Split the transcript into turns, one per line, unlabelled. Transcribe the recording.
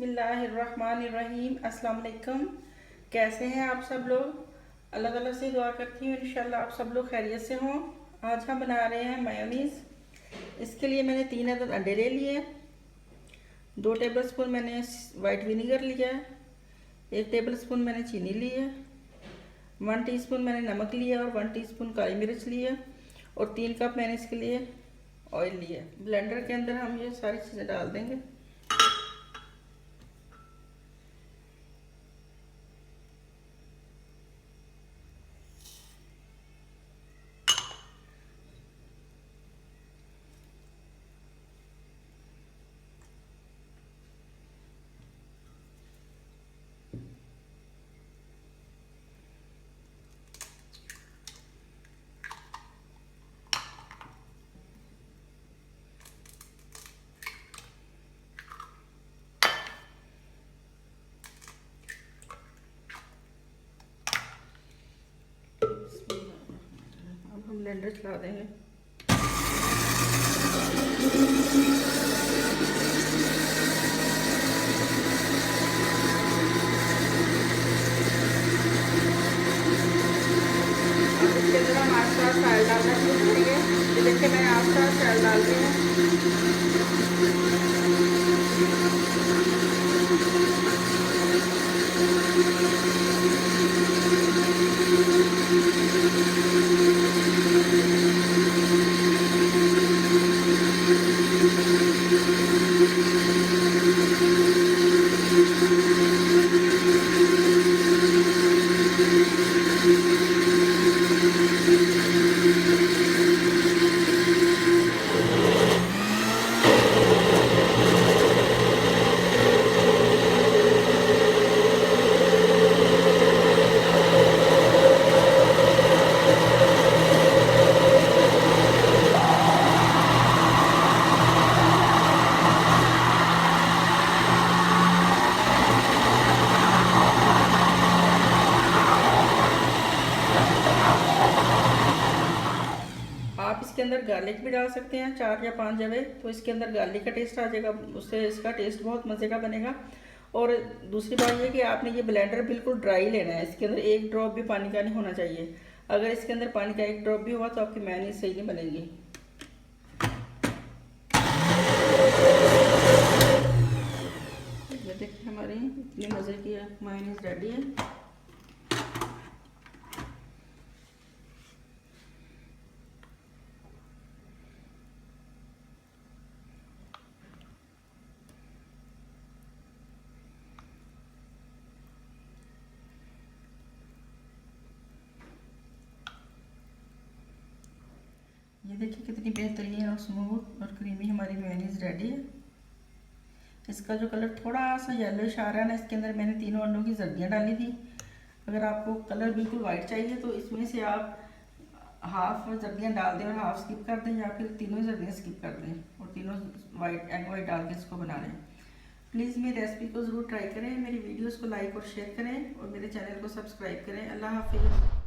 बिस्मिल्लाहिर्रहमानिर्रहीम। अस्सलाम वालेकुम। कैसे हैं आप सब लोग? अल्लाह ताला से दुआ करती हूँ इंशाल्लाह आप सब लोग खैरियत से हों। आज हम बना रहे हैं मेयोनीज़। इसके लिए मैंने 3 अदद अंडे ले लिए, 2 टेबलस्पून मैंने वाइट विनीगर लिया है, 1 टेबलस्पून मैंने चीनी ली है, 1 टीस्पून मैंने नमक लिया और 1 टीस्पून काली मिर्च ली है और 3 कप मैंने इसके लिए ऑयल लिया है। ब्लेंडर के अंदर हम ये सारी चीज़ें डाल देंगे। अब हम ब्लेंडर चला देंगे। इसके अंदर हम आस्ता आस्ता ऑयल डालना शुरू करेंगे। ये देखिए मैं आस्ता आस्ता ऑयल डाल रही हूँ। आप इसके अंदर गार्लिक भी डाल सकते हैं, 4 या 5 जवे, तो इसके अंदर गार्लिक का टेस्ट आ जाएगा, उससे इसका टेस्ट बहुत मज़े का बनेगा। और दूसरी बात ये कि आपने ये ब्लेंडर बिल्कुल ड्राई लेना है, इसके अंदर 1 ड्रॉप भी पानी का नहीं होना चाहिए। अगर इसके अंदर पानी का 1 ड्रॉप भी हुआ तो आपकी मेयोनीज़ सही नहीं बनेगी। ये देखिए हमारी इतनी मज़े की मेयोनीज़ रेडी है। ये देखिए कितनी बेहतरीन और स्मूथ और क्रीमी हमारी मेयोनीज़ रेडी है। इसका जो कलर थोड़ा सा येलोइश आ रहा है ना, इसके अंदर मैंने 3 अंडों की जर्दियाँ डाली थी। अगर आपको कलर बिल्कुल वाइट चाहिए तो इसमें से आप हाफ जर्दियाँ डाल दें और हाफ स्किप कर दें, या फिर तीनों जर्दियाँ स्किप कर दें और तीनों एग वाइट डाल के इसको बना लें। प्लीज़ मेरी रेसिपी को ज़रूर ट्राई करें, मेरी वीडियोज़ को लाइक और शेयर करें और मेरे चैनल को सब्सक्राइब करें। अल्लाह हाफिज़।